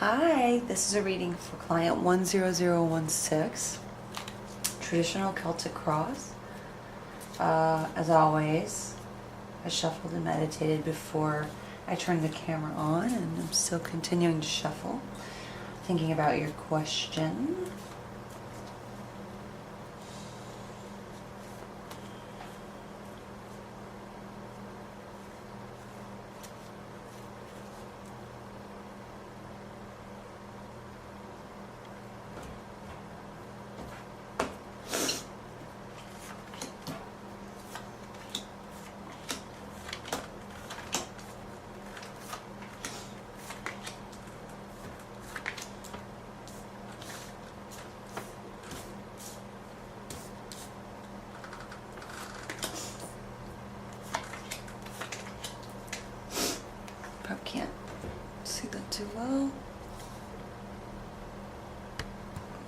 Hi, this is a reading for client 10016, traditional Celtic cross. As always, I shuffled and meditated before I turned the camera on, and I'm still continuing to shuffle, thinking about your question. Probably can't see that too well.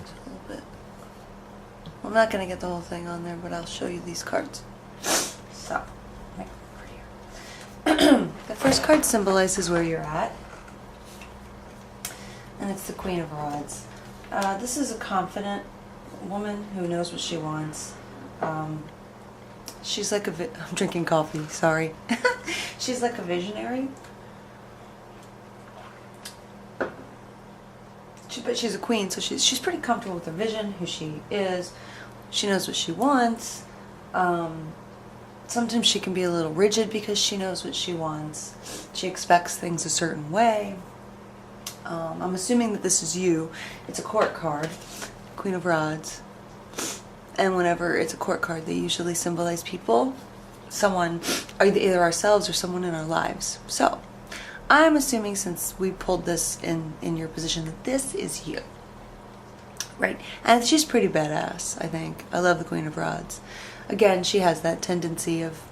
Just a little bit. I'm not going to get the whole thing on there, but I'll show you these cards. So, right here. The first card symbolizes where you're at, and it's the Queen of Rods. This is a confident woman who knows what she wants. She's like I'm drinking coffee, sorry. She's like a visionary. But she's a queen, so she's pretty comfortable with her vision, who she is. She knows what she wants. Sometimes she can be a little rigid because she knows what she wants. She expects things a certain way. I'm assuming that this is you. It's a court card, Queen of Rods. And whenever it's a court card, they usually symbolize people, someone, either ourselves or someone in our lives. So, I'm assuming, since we pulled this in your position, that this is you. Right? And she's pretty badass, I think. I love the Queen of Rods. Again, she has that tendency of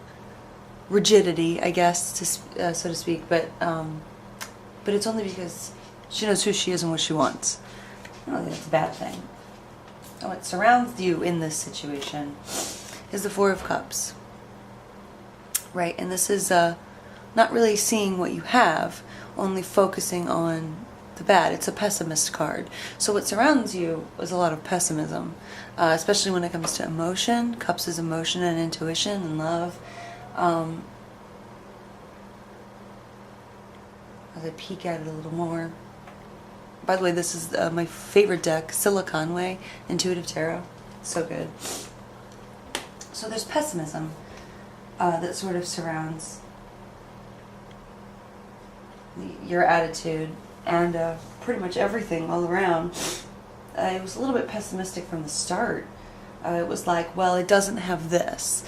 rigidity, I guess, so to speak, but it's only because she knows who she is and what she wants. I don't think that's a bad thing. And what surrounds you in this situation is the Four of Cups. Right? And this is not really seeing what you have, only focusing on the bad. It's a pessimist card. So what surrounds you is a lot of pessimism, especially when it comes to emotion. Cups is emotion and intuition and love. As I peek at it a little more. By the way, this is my favorite deck, Silicon Way, Intuitive Tarot. So good. So there's pessimism that sort of surrounds your attitude and pretty much everything all around. It was a little bit pessimistic from the start. It was like, well, it doesn't have this.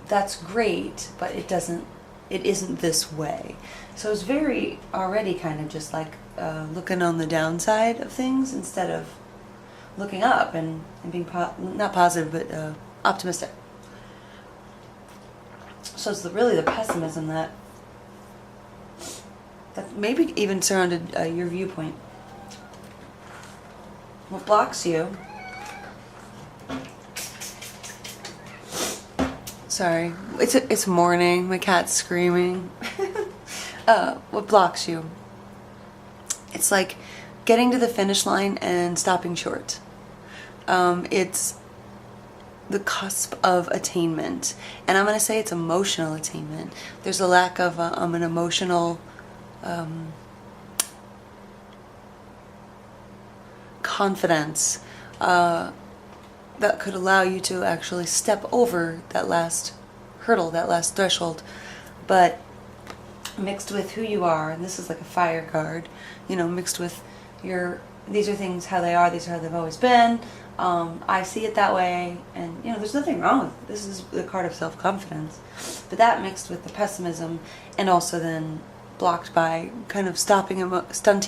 That's great, but it isn't this way. So it's very already kind of just like looking on the downside of things instead of looking up and being not positive but optimistic. So it's really the pessimism that maybe even surrounded your viewpoint. What blocks you? Sorry, it's morning. My cat's screaming. What blocks you? It's like getting to the finish line and stopping short. It's the cusp of attainment, and I'm going to say it's emotional attainment. There's a lack of an emotional confidence that could allow you to actually step over that last hurdle, that last threshold. But mixed with who you are, and this is like a fire card, mixed with these are things how they are, these are how they've always been. I see it that way, and there's nothing wrong with it. This is the card of self-confidence. But that mixed with the pessimism, and also then blocked by kind of stunting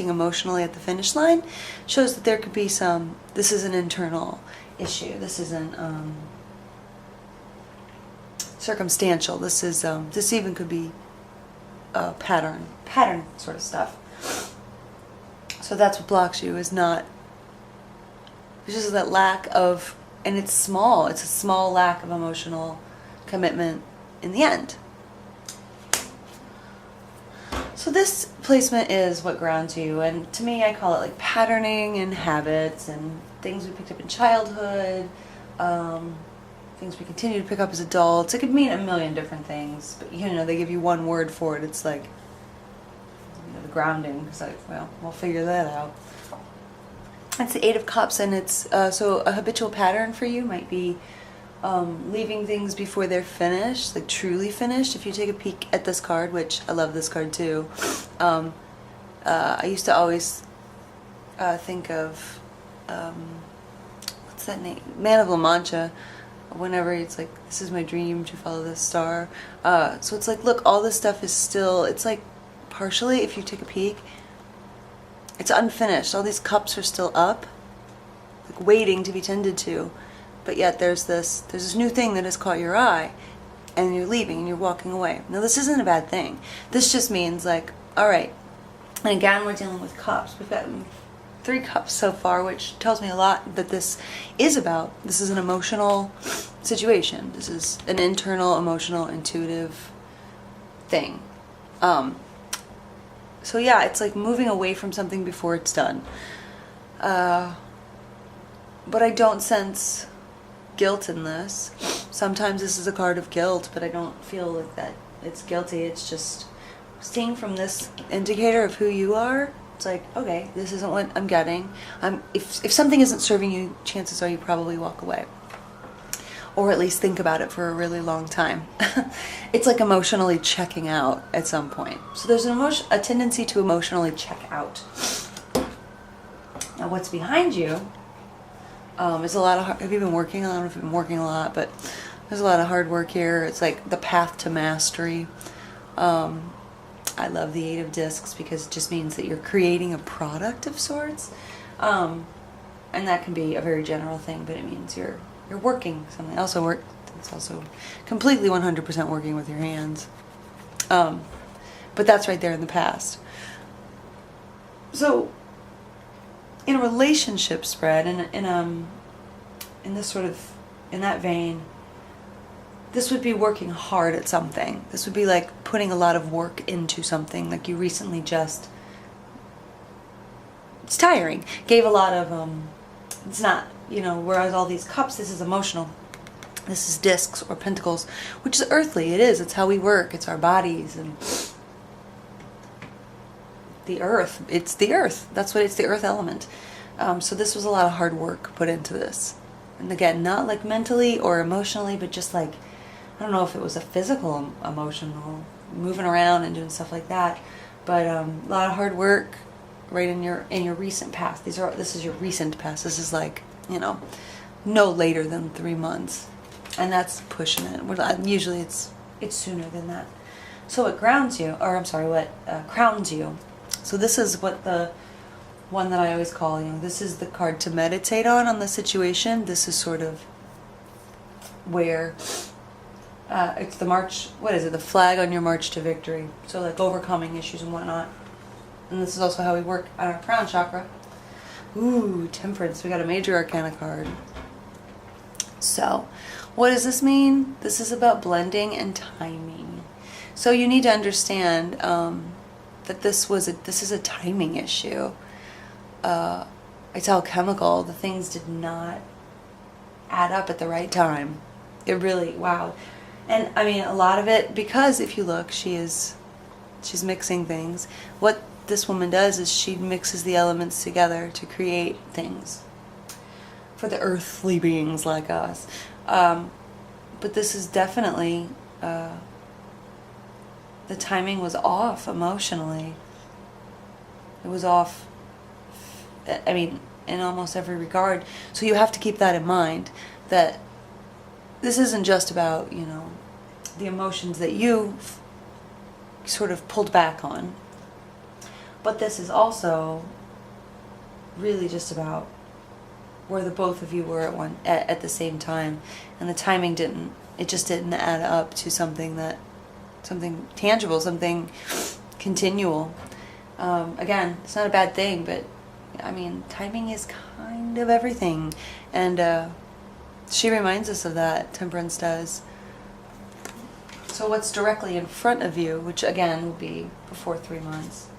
emotionally at the finish line, shows that there could be this is an internal issue. This isn't circumstantial. This even could be pattern sort of stuff. So that's what blocks you, it's just that lack of, and it's a small lack of emotional commitment in the end. So this placement is what grounds you, and to me I call it like patterning and habits and things we picked up in childhood, things we continue to pick up as adults. It could mean a million different things, but you know, they give you one word for it. It's like, you know, the grounding. It's like, well, we'll figure that out. It's the Eight of Cups, and it's so a habitual pattern for you might be leaving things before they're finished, like truly finished. If you take a peek at this card, which I love this card too, I used to always think of what's that name? Man of La Mancha. Whenever it's like, this is my dream to follow this star. So it's like, look, all this stuff is still, it's like partially, if you take a peek, it's unfinished. All these cups are still up, like waiting to be tended to. But yet there's this new thing that has caught your eye, and you're leaving and you're walking away. Now this isn't a bad thing. This just means like, all right. And again, we're dealing with cups. We've got 3 cups so far, which tells me a lot that this is about. This is an emotional situation. This is an internal, emotional, intuitive thing. So yeah, it's like moving away from something before it's done. But I don't sense guilt in this. Sometimes this is a card of guilt, but I don't feel like that it's guilty. It's just seeing from this indicator of who you are. It's like, okay, this isn't what I'm getting. If something isn't serving you, chances are you probably walk away, or at least think about it for a really long time. It's like emotionally checking out at some point. So there's a tendency to emotionally check out. Now, what's behind you? There's a lot of have you been working? I don't know if you've been working a lot, but there's a lot of hard work here. It's like the path to mastery. I love the 8 of Discs because it just means that you're creating a product of sorts, and that can be a very general thing, but it means you're working something. It's also completely 100% working with your hands, but that's right there in the past. So in a relationship spread, in this sort of, in that vein, this would be working hard at something. This would be like putting a lot of work into something, like you recently just, it's tiring, gave a lot of, it's not, you know, whereas all these cups, this is emotional. This is discs or pentacles, which is earthly. It is. It's how we work. It's our bodies and the earth. It's the earth. That's what it's, the earth element. So this was a lot of hard work put into this. And again, not like mentally or emotionally, but just like, I don't know if it was a physical, emotional, moving around and doing stuff like that. But a lot of hard work right in your recent past. This is your recent past. This is like, you know, no later than 3 months. And that's pushing it. Usually it's sooner than that. So what grounds you, or I'm sorry, what crowns you. So this is what the one that I always call, you know, this is the card to meditate on the situation. This is sort of where it's the march, what is it, the flag on your march to victory. So like overcoming issues and whatnot. And this is also how we work on our crown chakra. Ooh, Temperance. We got a major arcana card. So, what does this mean? This is about blending and timing. So you need to understand that this is a timing issue. It's alchemical. The things did not add up at the right time. It really, wow. And I mean, a lot of it, because if you look, she's mixing things. What this woman does is she mixes the elements together to create things for the earthly beings like us. But this is definitely, the timing was off emotionally. It was off, I mean, in almost every regard. So you have to keep that in mind, that this isn't just about, you know, the emotions that you sort of pulled back on. But this is also really just about where the both of you were at the same time, and the timing didn't add up to something tangible, something continual. Again, it's not a bad thing, but I mean, timing is kind of everything, and she reminds us of that. Temperance does. So what's directly in front of you, which again will be before 3 months,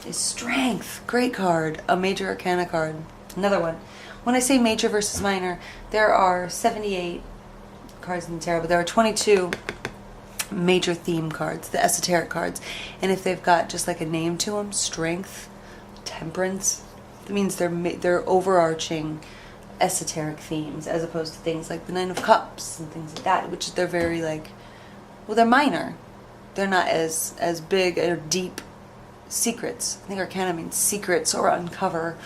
is Strength. Great card. A major arcana card. Another one. When I say major versus minor, there are 78 cards in the tarot, but there are 22 major theme cards, the esoteric cards. And if they've got just like a name to them, Strength, Temperance, it means they're overarching esoteric themes, as opposed to things like the Nine of Cups and things like that, which they're very like, well, they're minor. They're not as big or deep secrets. I think arcana means secrets or uncover.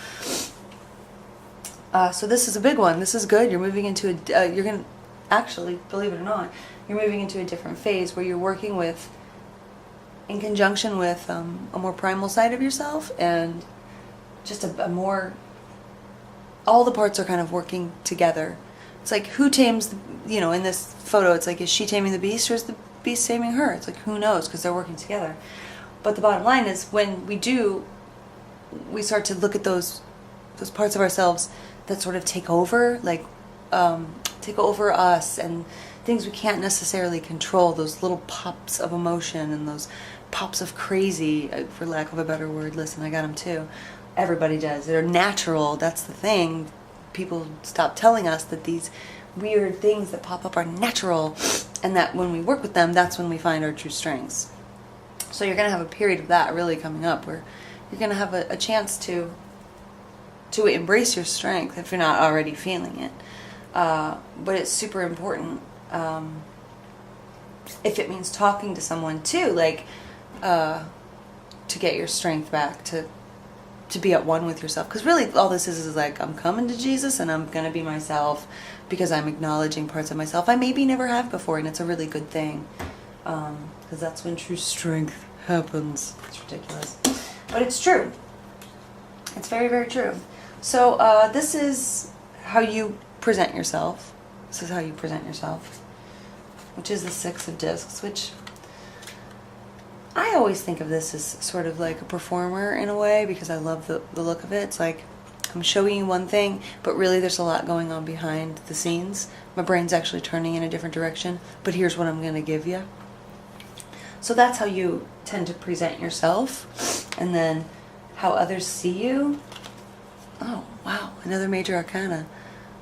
So this is a big one. This is good. You're moving into you're going to, actually, believe it or not, you're moving into a different phase where you're working with, in conjunction with a more primal side of yourself, and just a more, all the parts are kind of working together. It's like, who tames, in this photo, it's like, is she taming the beast or is the beast taming her? It's like, who knows, because they're working together. But the bottom line is, when we start to look at those parts of ourselves that sort of take over, like take over us, and things we can't necessarily control, those little pops of emotion and those pops of crazy, for lack of a better word. Listen, I got them too. Everybody does. They're natural. That's the thing. People stop telling us that these weird things that pop up are natural, and that when we work with them, that's when we find our true strengths. So you're going to have a period of that really coming up, where you're going to have a chance to embrace your strength if you're not already feeling it. But it's super important, if it means talking to someone too, like to get your strength back, to be at one with yourself. Because really all this is like, I'm coming to Jesus and I'm going to be myself, because I'm acknowledging parts of myself I maybe never have before, and it's a really good thing, because that's when true strength happens. It's ridiculous, but it's true. It's very, very true. So this is how you present yourself. This is how you present yourself, which is the Six of Discs, which I always think of this as sort of like a performer in a way, because I love the look of it. It's like, I'm showing you one thing, but really there's a lot going on behind the scenes. My brain's actually turning in a different direction, but here's what I'm going to give you. So that's how you tend to present yourself. And then how others see you. Oh, wow, another major arcana.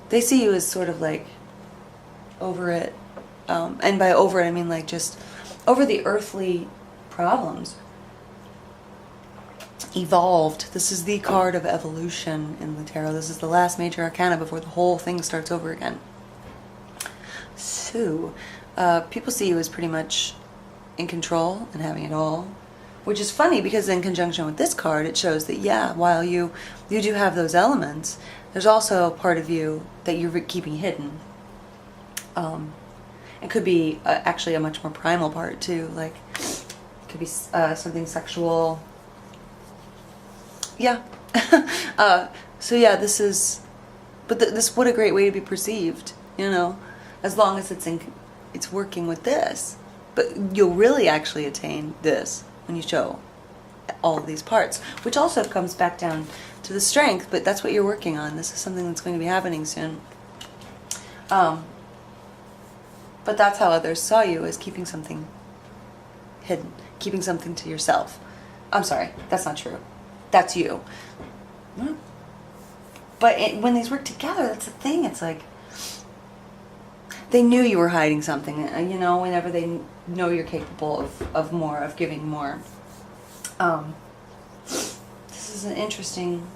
They see you as sort of like over it. And by over it, I mean like just over the earthly problems. Evolved. This is the card of evolution in the tarot. This is the last major arcana before the whole thing starts over again. So, people see you as pretty much in control and having it all, which is funny, because in conjunction with this card, it shows that, yeah, while you do have those elements, there's also a part of you that you're keeping hidden. It could be actually a much more primal part too, like it could be something sexual. Yeah. So yeah, this is, but this, what a great way to be perceived, as long as it's working with this. But you'll really actually attain this when you show all of these parts, which also comes back down to the strength, but that's what you're working on. This is something that's going to be happening soon. But that's how others saw you, as keeping something hidden, keeping something to yourself. I'm sorry, that's not true. That's you. But when these work together, that's the thing. It's like, they knew you were hiding something, whenever they know you're capable of more, of giving more. This is an interesting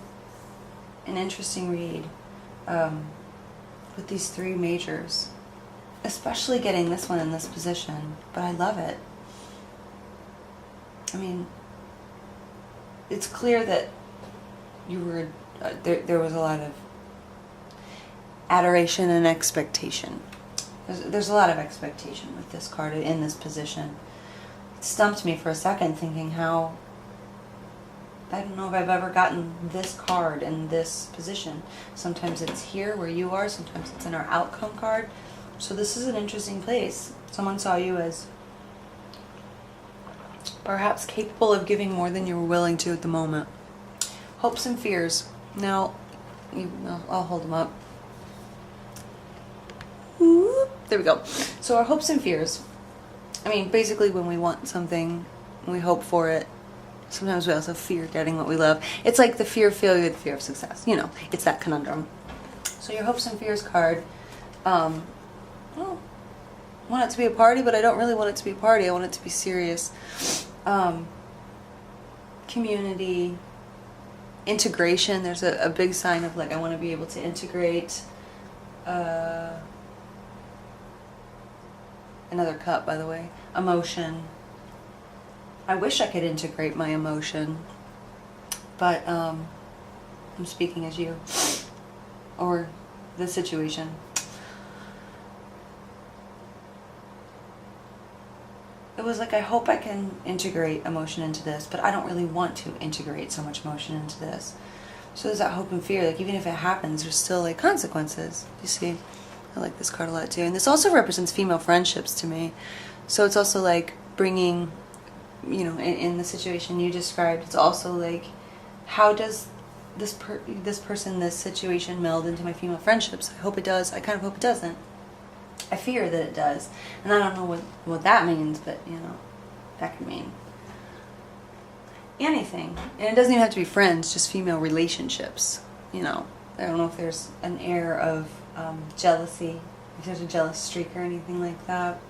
read, with these three majors, especially getting this one in this position, but I love it. I mean, it's clear that you were, there was a lot of adoration and expectation. There's a lot of expectation with this card in this position. It stumped me for a second, thinking how, I don't know if I've ever gotten this card in this position. Sometimes it's here where you are, sometimes it's in our outcome card. So this is an interesting place. Someone saw you as perhaps capable of giving more than you were willing to at the moment. Hopes and fears. Now, I'll hold them up. There we go. So our hopes and fears. I mean, basically when we want something, when we hope for it, sometimes we also fear getting what we love. It's like the fear of failure, the fear of success. You know, it's that conundrum. So your hopes and fears card, well, I want it to be a party, but I don't really want it to be a party. I want it to be serious. Community, integration. There's a big sign of like, I want to be able to integrate. Another cup, by the way. Emotion. I wish I could integrate my emotion, but I'm speaking as you, or the situation. It was like, I hope I can integrate emotion into this, but I don't really want to integrate so much emotion into this. So there's that hope and fear, like even if it happens, there's still like consequences. You see, I like this card a lot too. And this also represents female friendships to me. So it's also like bringing, you know, in the situation you described, it's also like, how does this person, this situation meld into my female friendships? I hope it does. I kind of hope it doesn't. I fear that it does. And I don't know what that means, but, you know, that could mean anything. And it doesn't even have to be friends, just female relationships, you know. I don't know if there's an air of jealousy, if there's a jealous streak or anything like that.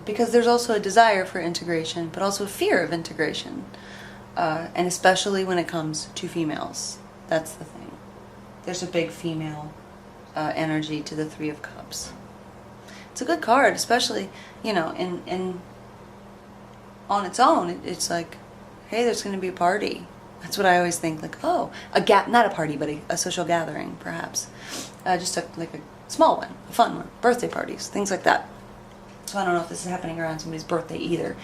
Because there's also a desire for integration, but also a fear of integration. And especially when it comes to females. That's the thing. There's a big female energy to the Three of Cups. It's a good card, especially, you know, in on its own. It's like, hey, there's going to be a party. That's what I always think. Like, oh, not a party, but a social gathering, perhaps. Just like a small one, a fun one. Birthday parties, things like that. So I don't know if this is happening around somebody's birthday either.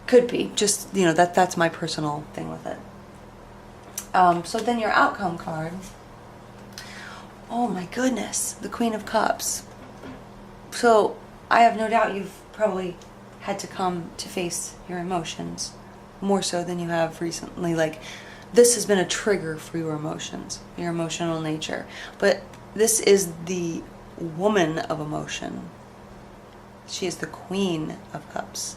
Could be. Just, you know, that's my personal thing with it. So then your outcome card. Oh my goodness, the Queen of Cups. So I have no doubt you've probably had to come to face your emotions more so than you have recently. Like, this has been a trigger for your emotions, your emotional nature. But this is the woman of emotion. She is the Queen of Cups,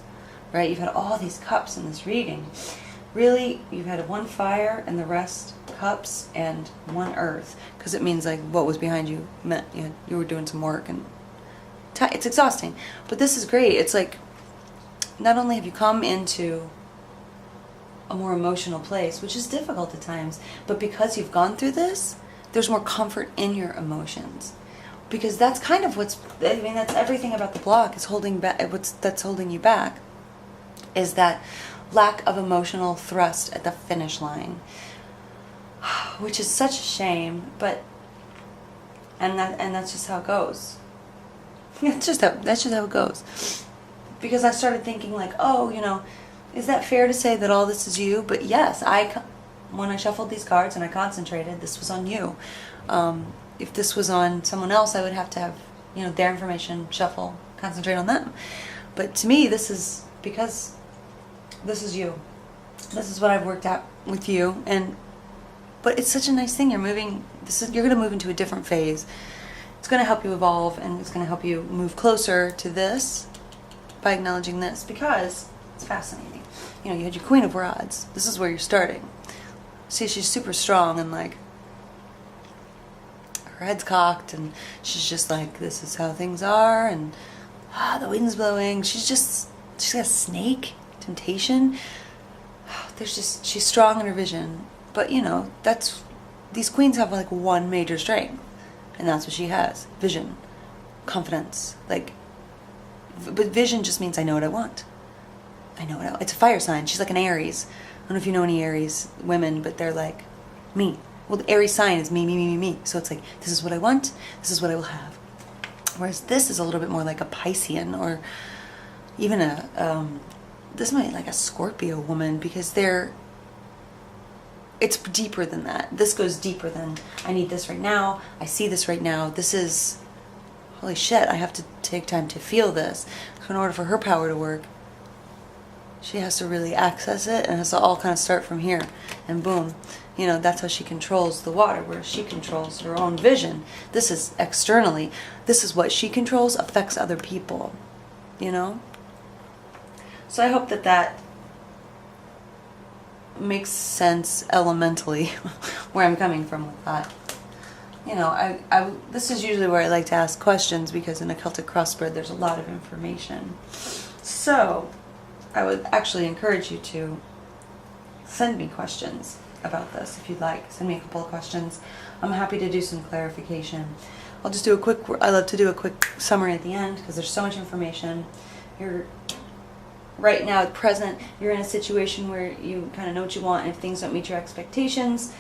right? You've had all these cups in this reading. Really, you've had one fire and the rest cups and one earth, because it means like what was behind you meant you were doing some work, and it's exhausting. But this is great. It's like, not only have you come into a more emotional place, which is difficult at times, but because you've gone through this, there's more comfort in your emotions. Because that's kind of that's everything about the block is holding back. That's holding you back is that lack of emotional thrust at the finish line, which is such a shame. But that's just how it goes. That's just how it goes. Because I started thinking like, oh, you know, is that fair to say that all this is you? But yes, when I shuffled these cards and I concentrated, this was on you. If this was on someone else, I would have to have, you know, their information, shuffle, concentrate on them. But to me, this is because this is you. This is what I've worked out with you. But it's such a nice thing. You're going to move into a different phase. It's going to help you evolve, and it's going to help you move closer to this by acknowledging this, because it's fascinating. You know, you had your Queen of Rods. This is where you're starting. See, she's super strong, and like, her head's cocked, and she's just like, this is how things are, and the wind's blowing. She's got a snake, temptation. She's strong in her vision. But, you know, these queens have like one major strength, and that's what she has. Vision, confidence. Like, but vision just means I know what I want. It's a fire sign. She's like an Aries. I don't know if you know any Aries women, but they're like me. Well, the Aries sign is me, me, me, me, me. So it's like, this is what I want, this is what I will have. Whereas this is a little bit more like a Piscean, or even this might be like a Scorpio woman, because it's deeper than that. This goes deeper than, I need this right now, I see this right now. This is, holy shit, I have to take time to feel this. So in order for her power to work, she has to really access it, and it has to all kind of start from here, and boom. You know, that's how she controls the water, where she controls her own vision. This is externally. This is what she controls affects other people. you know? So I hope that that makes sense elementally where I'm coming from with that. You know, this is usually where I like to ask questions, because in a Celtic crossword there's a lot of information. So I would actually encourage you to send me questions about this if you'd like. Send me a couple of questions. I'm happy to do some clarification. I'll just do I love to do a quick summary at the end, because there's so much information. You're right now at present, you're in a situation where you kind of know what you want, and if things don't meet your expectations,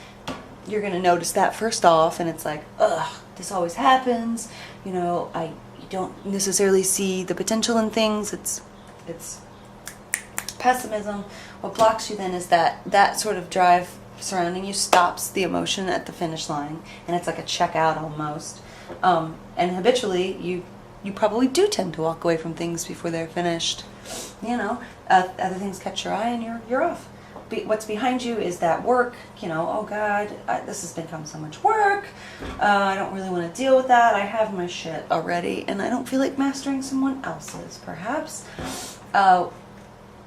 you're going to notice that first off, and it's like, ugh, this always happens. You know, you don't necessarily see the potential in things. It's pessimism. What blocks you then is that sort of drive surrounding you stops the emotion at the finish line, and it's like a checkout almost. And habitually, you probably do tend to walk away from things before they're finished. You know, other things catch your eye, and you're off. What's behind you is that work. You know, oh God, this has become so much work. I don't really want to deal with that. I have my shit already, and I don't feel like mastering someone else's. Perhaps.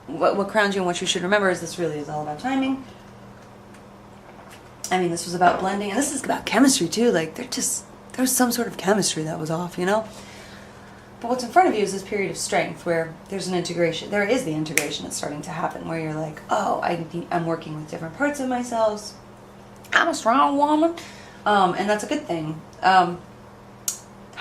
What crowns you and what you should remember is this really is all about timing. I mean, this was about blending, and this is about chemistry too. Like, there was some sort of chemistry that was off, you know? But what's in front of you is this period of strength where there's an integration. There is the integration that's starting to happen, where you're like, oh, I'm working with different parts of myself. I'm a strong woman. And that's a good thing. How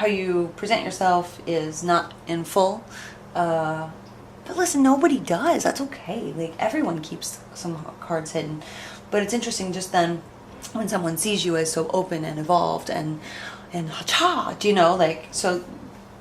you present yourself is not in full. But listen, nobody does. That's okay. Like, everyone keeps some cards hidden. But it's interesting just then when someone sees you as so open and evolved and ha-cha, you know, like, so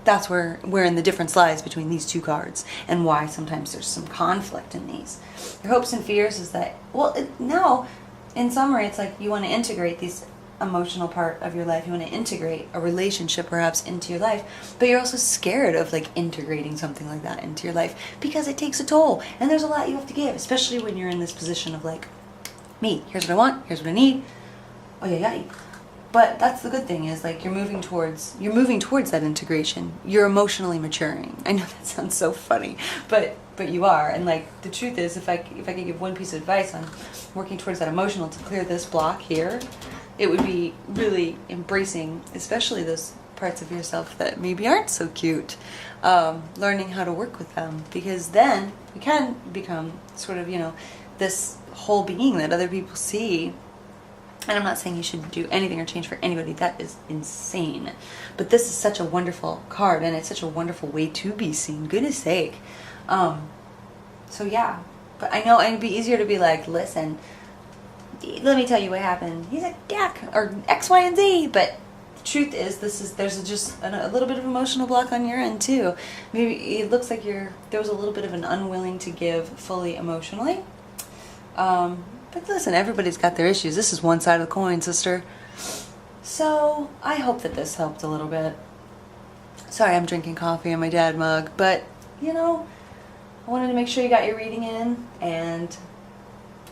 that's wherein the difference lies between these two cards, and why sometimes there's some conflict in these. Your hopes and fears is that, well, now, in summary, it's like you want to integrate these emotional part of your life. You want to integrate a relationship perhaps into your life, but you're also scared of like integrating something like that into your life, because it takes a toll, and there's a lot you have to give, especially when you're in this position of like, me, here's what I want, here's what I need. Oh yeah. But that's the good thing, is like you're moving towards that integration. You're emotionally maturing. I know that sounds so funny, but you are. And like the truth is, if I could give one piece of advice on working towards that emotional to clear this block here, it would be really embracing, especially those parts of yourself that maybe aren't so cute. Learning how to work with them, because then you can become sort of, you know, this whole being that other people see. And I'm not saying you should do anything or change for anybody. That is insane. But this is such a wonderful card, and it's such a wonderful way to be seen. Goodness sake. So yeah. But I know it'd be easier to be like, listen, let me tell you what happened. He's a dick, or X, Y, and Z. But the truth is, there's just a little bit of emotional block on your end too. Maybe it looks like there was a little bit of an unwilling to give fully emotionally. But listen, everybody's got their issues. This is one side of the coin, sister. So I hope that this helped a little bit. Sorry, I'm drinking coffee in my dad mug, but you know, I wanted to make sure you got your reading in, and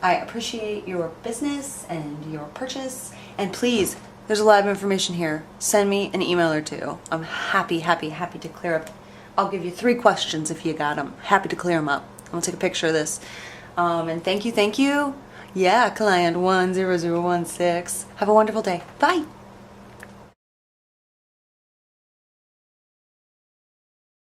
I appreciate your business and your purchase. And please, there's a lot of information here. Send me an email or two. I'm happy to clear up. I'll give you 3 questions if you got them. Happy to clear them up. I'm gonna take a picture of this. And thank you. Yeah, client 10016. Have a wonderful day. Bye.